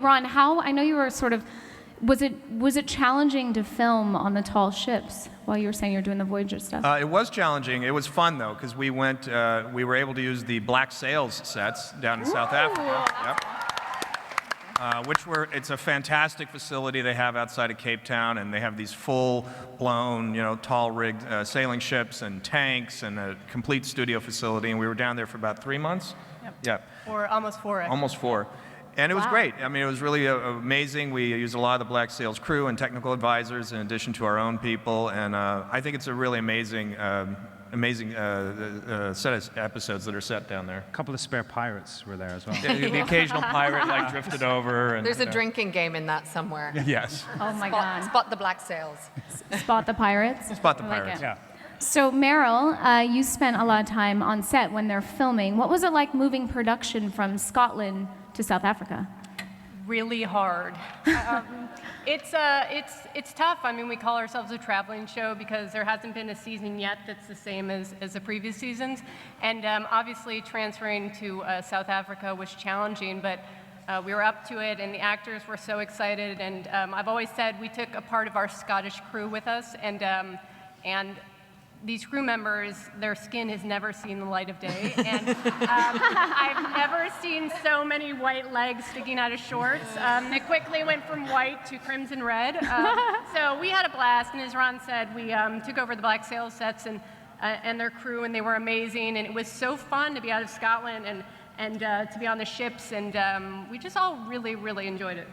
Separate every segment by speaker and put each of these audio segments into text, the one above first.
Speaker 1: Ron, I know you were sort of, was it challenging to film on the tall ships while you were saying you were doing the Voyager stuff?
Speaker 2: It was challenging. It was fun though, because we were able to use the Black Sails sets down in South Africa. Yep. It's a fantastic facility they have outside of Cape Town, and they have these full-blown, tall-rigged sailing ships and tanks and a complete studio facility, and we were down there for about 3 months.
Speaker 3: Yep.
Speaker 2: Yeah.
Speaker 3: Or almost 4. Actually.
Speaker 2: Almost 4. And it was great. I mean, it was really amazing. We used a lot of the Black Sails crew and technical advisors in addition to our own people, and I think it's a really amazing set of episodes that are set down there.
Speaker 4: A couple of spare pirates were there as well.
Speaker 2: The occasional pirate drifted over. And,
Speaker 5: There's a drinking game in that somewhere.
Speaker 2: Yes.
Speaker 1: Oh my God.
Speaker 5: Spot the Black Sails.
Speaker 1: Spot the pirates?
Speaker 2: Spot the
Speaker 1: I like
Speaker 2: pirates.
Speaker 1: it.
Speaker 4: Yeah.
Speaker 1: So Meryl, you spent a lot of time on set when they're filming. What was it like moving production from Scotland to South Africa?
Speaker 3: Really hard. It's tough. I mean, we call ourselves a traveling show because there hasn't been a season yet that's the same as the previous seasons. And obviously transferring to South Africa was challenging, but we were up to it and the actors were so excited. And I've always said we took a part of our Scottish crew with us, and these crew members, their skin has never seen the light of day, and I've never seen so many white legs sticking out of shorts. It quickly went from white to crimson red. So we had a blast, and as Ron said, we took over the Black Sails sets and their crew, and they were amazing, and it was so fun to be out of Scotland and to be on the ships, and we just all really, really enjoyed it.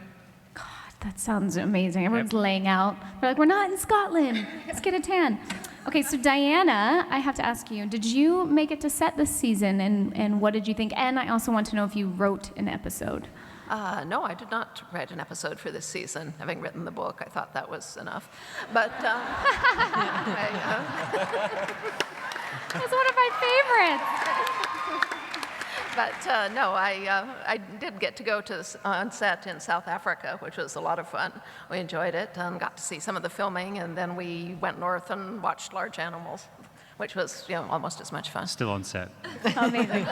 Speaker 1: God, that sounds amazing. Everyone's laying out. They're like, we're not in Scotland. Let's get a tan. Okay, so Diana, I have to ask you, did you make it to set this season, and what did you think? And I also want to know if you wrote an episode.
Speaker 5: No, I did not write an episode for this season. Having written the book, I thought that was enough. But
Speaker 1: That's one of my favorites.
Speaker 5: But no, I did get to go on set in South Africa, which was a lot of fun. We enjoyed it and got to see some of the filming, and then we went north and watched large animals, which was almost as much fun.
Speaker 4: Still on set.
Speaker 1: Amazing.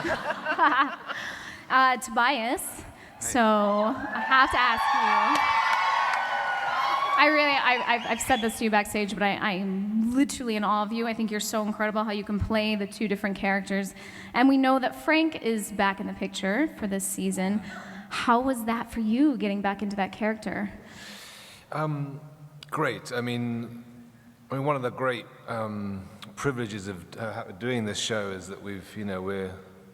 Speaker 1: Tobias, so I have to ask you. I've said this to you backstage, but I'm literally in awe of you. I think you're so incredible how you can play the 2 different characters. And we know that Frank is back in the picture for this season. How was that for you, getting back into that character?
Speaker 6: Great. I mean, one of the great privileges of doing this show is that we're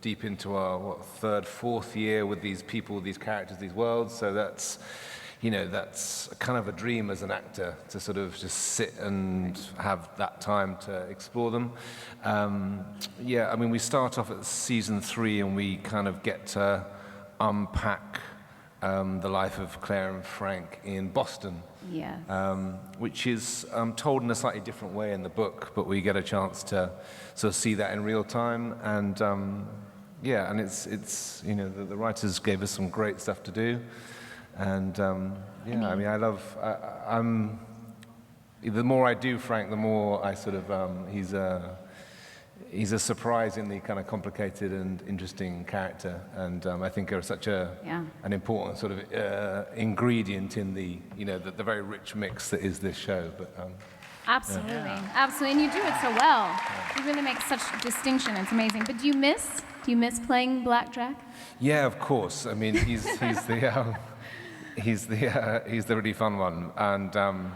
Speaker 6: deep into our 3rd, 4th year with these people, these characters, these worlds. So that's kind of a dream as an actor, to sort of just sit and have that time to explore them. I mean, we start off at season 3 and we kind of get to unpack the life of Claire and Frank in Boston.
Speaker 1: Yeah.
Speaker 6: Which is told in a slightly different way in the book, but we get a chance to sort of see that in real time. And and it's the writers gave us some great stuff to do. And I mean, I'm the more I do Frank, the more I sort of he's a surprisingly kind of complicated and interesting character, and I think are such an important sort of ingredient in the the very rich mix that is this show. But
Speaker 1: absolutely, absolutely, and you do it so well. You really make such distinction. It's amazing. But do you miss playing Blackjack?
Speaker 6: Yeah, of course. I mean, he's the really fun one, and
Speaker 1: fun,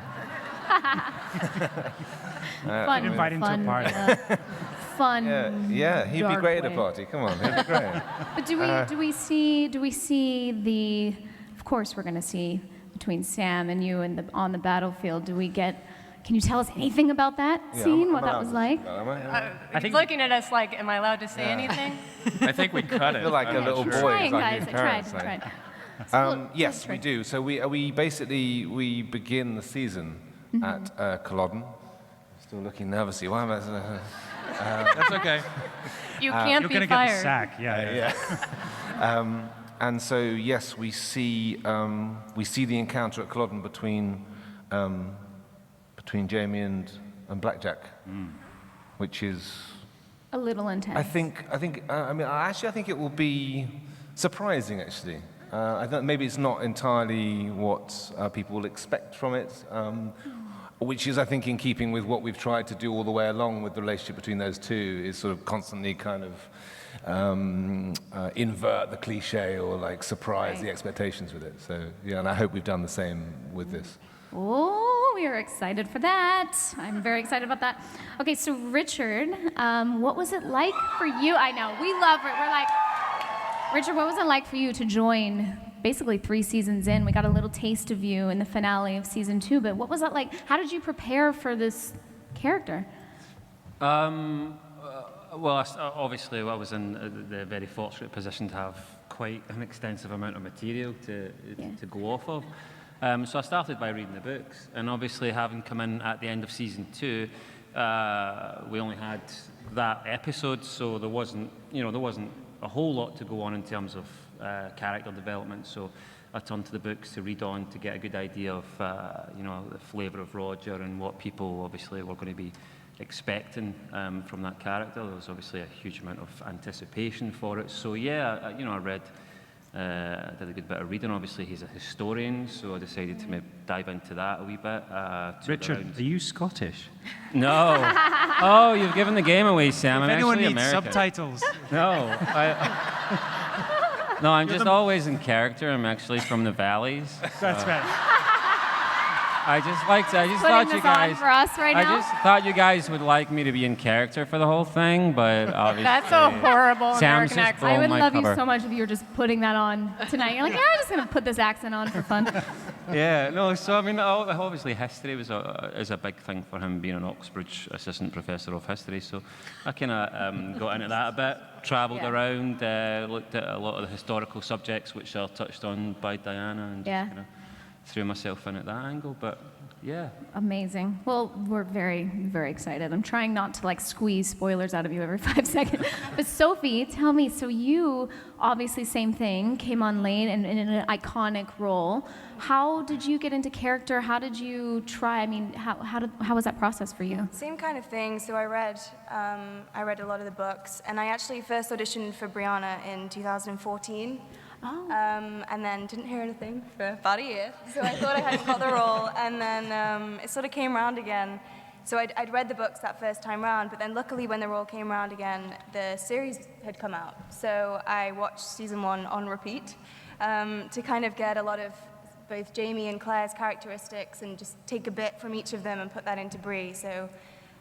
Speaker 4: invite him to a party.
Speaker 1: Fun.
Speaker 6: Yeah, he'd be great at a party. Come on, he'd be great.
Speaker 1: But do we see the? Of course, we're going to see between Sam and you on the battlefield. Can you tell us anything about that scene? What that was like?
Speaker 3: I think looking at us like, am I allowed to say anything?
Speaker 2: I think we cut it.
Speaker 6: I feel like a little boy.
Speaker 1: Trying, guys. I tried.
Speaker 6: Yes, we do. So we basically begin the season at Culloden. Still looking nervously. Why am I?
Speaker 2: That's okay.
Speaker 3: You can't
Speaker 4: You're
Speaker 3: be
Speaker 4: gonna
Speaker 3: fired.
Speaker 4: get the sack. Yeah.
Speaker 6: And so yes, we see the encounter at Culloden between Jamie and Blackjack, which is
Speaker 1: A little intense.
Speaker 6: I think it will be surprising, actually. I think maybe it's not entirely what people will expect from it, which is, I think, in keeping with what we've tried to do all the way along with the relationship between those two, is sort of constantly kind of invert the cliche or like surprise the expectations with it. So yeah, and I hope we've done the same with this.
Speaker 1: Oh, we are excited for that. I'm very excited about that. Okay, so Richard, what was it like for you? I know, we love it. We're like, Richard, what was it like for you to join basically 3 seasons in? We got a little taste of you in the finale of season 2, but what was that like? How did you prepare for this character?
Speaker 7: Well, obviously, I was in the very fortunate position to have quite an extensive amount of material to go off of. So I started by reading the books, and obviously, having come in at the end of season 2, we only had that episode, so there wasn't a whole lot to go on in terms of character development. So I turned to the books to read on to get a good idea of the flavour of Roger and what people obviously were going to be expecting from that character. There was obviously a huge amount of anticipation for it. So yeah, I read, I did a good bit of reading. Obviously, he's a historian, so I decided to maybe dive into that a wee bit.
Speaker 4: Richard, are you Scottish?
Speaker 7: No. Oh, you've given the game away, Sam.
Speaker 4: If
Speaker 7: I'm
Speaker 4: anyone
Speaker 7: actually
Speaker 4: needs
Speaker 7: American.
Speaker 4: subtitles.
Speaker 7: No. No, I'm just always in character. I'm actually from the valleys.
Speaker 4: That's right.
Speaker 7: I just
Speaker 1: Putting
Speaker 7: thought you
Speaker 1: this
Speaker 7: guys.
Speaker 1: on for us right
Speaker 7: I
Speaker 1: now?
Speaker 7: just thought you guys would like me to be in character for the whole thing, but obviously.
Speaker 3: That's a horrible
Speaker 7: Sam's
Speaker 3: American
Speaker 7: just
Speaker 3: accent.
Speaker 1: I
Speaker 7: blown
Speaker 1: would
Speaker 7: my
Speaker 1: love
Speaker 7: cover.
Speaker 1: you so much if you were just putting that on tonight. You're like, yeah, I'm just going to put this accent on for fun.
Speaker 7: Yeah, no, so I mean, obviously history is a big thing for him, being an Oxbridge assistant professor of history, so I kind of got into that a bit, travelled around, looked at a lot of the historical subjects which are touched on by Diana, and just kind of threw myself in at that angle, but yeah.
Speaker 1: Amazing. Well, we're very, very excited. I'm trying not to like squeeze spoilers out of you every 5 seconds. But Sophie, tell me, so you, obviously same thing, came on late and in an iconic role. How did you get into character? How did you try? I mean, how was that process for you?
Speaker 8: Same kind of thing. So I read a lot of the books, and I actually first auditioned for Brianna in 2014.
Speaker 1: Oh.
Speaker 8: And then didn't hear anything for about a year. So I thought I hadn't got the role, and then it sort of came around again. So I'd read the books that first time round, but then luckily when the role came around again, the series had come out. So I watched season 1 on repeat to kind of get a lot of both Jamie and Claire's characteristics and just take a bit from each of them and put that into Brie. So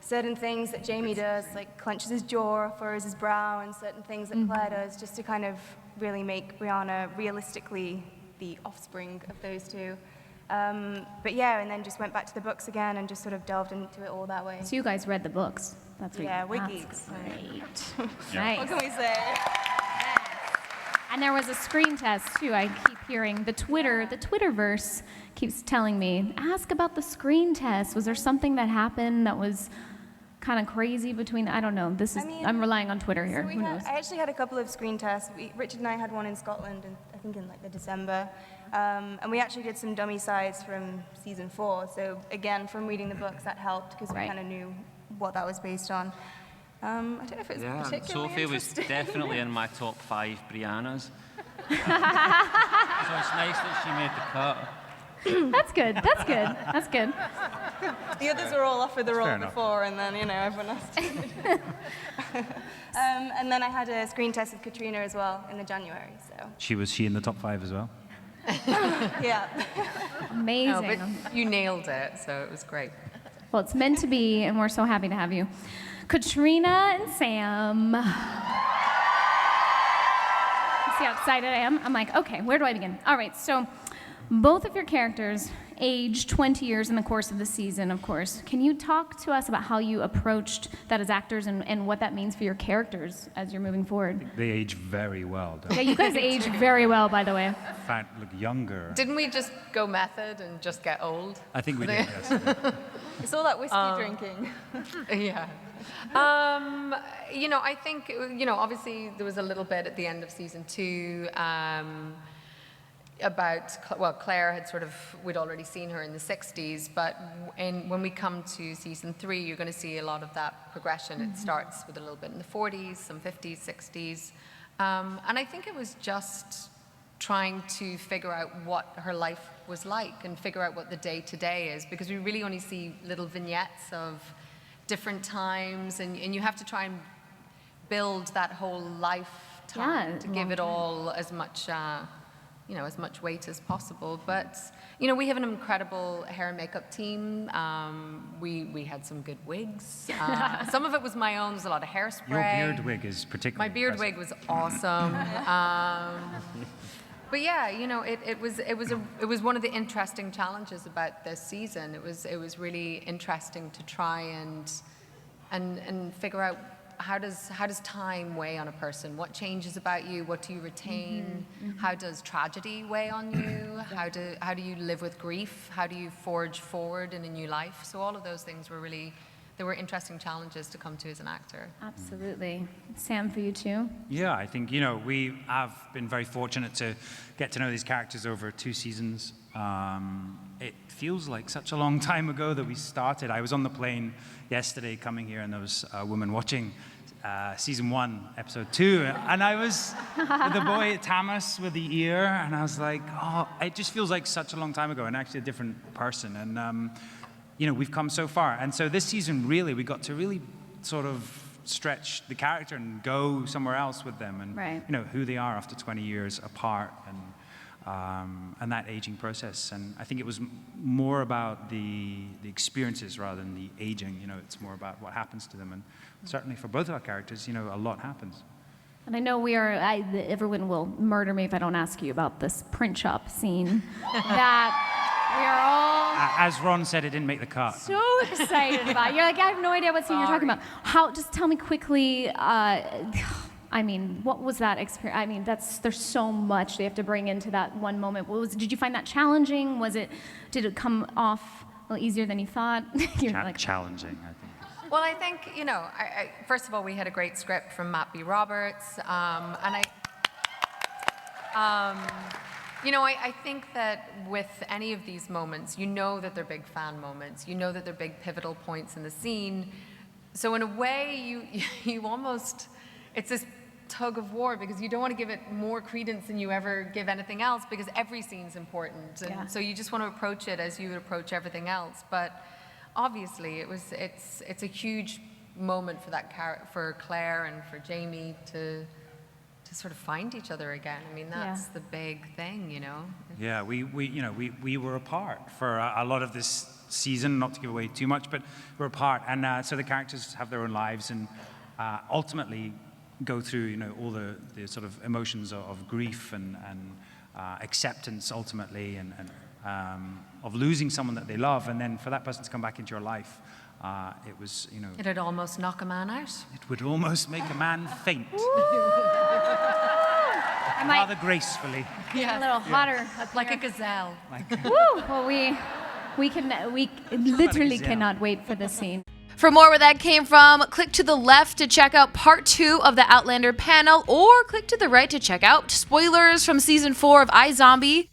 Speaker 8: certain things that Jamie does, like clenches his jaw, furrows his brow, and certain things that Claire does, just to kind of really make Brianna realistically the offspring of those two. But yeah, and then just went back to the books again and just sort of delved into it all that way.
Speaker 1: So you guys read the books. That's what
Speaker 8: Yeah, we're
Speaker 1: that's
Speaker 8: geeks.
Speaker 1: Great.
Speaker 8: What
Speaker 1: Nice.
Speaker 8: can we say?
Speaker 1: And there was a screen test too. I keep hearing the Twitterverse keeps telling me, ask about the screen test. Was there something that happened that was kind of crazy between? I don't know. I'm relying on Twitter here.
Speaker 8: So
Speaker 1: Who knows?
Speaker 8: I actually had a couple of screen tests. Richard and I had one in Scotland, I think in like the December. And we actually did some dummy sides from season 4. So again, from reading the books, that helped because we kind of knew what that was based on. I don't know if it was particularly
Speaker 7: Sophie was
Speaker 8: interesting.
Speaker 7: definitely in my top 5 Briannas. So it's nice that she made the cut.
Speaker 1: That's good. That's good. That's good.
Speaker 8: The others were all offered the role
Speaker 4: fair enough.
Speaker 8: before, and then, everyone else did. And then I had a screen test with Katrina as well in the January, so.
Speaker 4: Was she in the top 5 as well?
Speaker 8: Yeah.
Speaker 1: Amazing.
Speaker 9: No, but you nailed it, so it was great.
Speaker 1: Well, it's meant to be, and we're so happy to have you. Katrina and Sam. See how excited I am? I'm like, okay, where do I begin? All right, so both of your characters age 20 years in the course of the season, of course. Can you talk to us about how you approached that as actors and what that means for your characters as you're moving forward?
Speaker 4: They age very well, don't
Speaker 1: Yeah,
Speaker 4: they?
Speaker 1: you guys age very well, by the way.
Speaker 4: In fact, look younger.
Speaker 9: Didn't we just go method and just get old?
Speaker 4: I think we did, yes.
Speaker 8: It's all that whiskey drinking.
Speaker 9: Yeah. I think, obviously there was a little bit at the end of season 2 Claire had we'd already seen her in the 60s, but when we come to season 3, you're going to see a lot of that progression. It starts with a little bit in the 40s, some 50s, 60s. And I think it was just trying to figure out what her life was like and figure out what the day-to-day is, because we really only see little vignettes of different times, and you have to try and build that whole lifetime to give it all as much, as much weight as possible. But, we have an incredible hair and makeup team. We had some good wigs. Some of it was my own. There's a lot of hairspray.
Speaker 4: Your beard wig is particularly
Speaker 9: My beard wig was awesome. But yeah, it was one of the interesting challenges about this season. It was really interesting to try and figure out how does time weigh on a person? What changes about you? What do you retain? How does tragedy weigh on you? How do you live with grief? How do you forge forward in a new life? So all of those things were interesting challenges to come to as an actor.
Speaker 1: Absolutely. Sam, for you too?
Speaker 4: Yeah, I think, we have been very fortunate to get to know these characters over 2 seasons. It feels like such a long time ago that we started. I was on the plane yesterday coming here, and there was a woman watching season 1, episode 2, and I was with the boy Thomas with the ear, and I was like, oh, it just feels like such a long time ago, and actually a different person. And we've come so far. And so this season, really, we got to really sort of stretch the character and go somewhere else with them, and who they are after 20 years apart, and that aging process. And I think it was more about the experiences rather than the aging. It's more about what happens to them. And certainly for both of our characters, a lot happens.
Speaker 1: And I know everyone will murder me if I don't ask you about this print shop scene that we are all
Speaker 4: As Ron said, it didn't make the cut.
Speaker 1: so excited about. You're like, I have no idea what scene you're talking about. Just tell me quickly, what was that experience? There's so much they have to bring into that one moment. Did you find that challenging? Did it come off a little easier than you thought?
Speaker 4: Challenging, I think.
Speaker 9: Well, I think, first of all, we had a great script from Matt B. Roberts, I think that with any of these moments, that they're big fan moments. That they're big pivotal points in the scene. So in a way, you almost, it's this tug of war, because you don't want to give it more credence than you ever give anything else, because every scene's important. And so you just want to approach it as you would approach everything else. But obviously, it's a huge moment for Claire and for Jamie to sort of find each other again. That's the big thing,
Speaker 4: Yeah, we were apart for a lot of this season, not to give away too much, but we're apart. And so the characters have their own lives and ultimately go through, all the sort of emotions of grief and acceptance ultimately, and of losing someone that they love. And then for that person to come back into your life, it was,
Speaker 9: It'd almost knock a man out.
Speaker 4: It would almost make a man faint.
Speaker 1: Rather
Speaker 4: gracefully.
Speaker 1: A little hotter.
Speaker 9: Like a gazelle.
Speaker 1: Woo! Well, we literally cannot wait for this scene.
Speaker 10: For more where that came from, click to the left to check out part 2 of the Outlander panel, or click to the right to check out spoilers from season 4 of iZombie.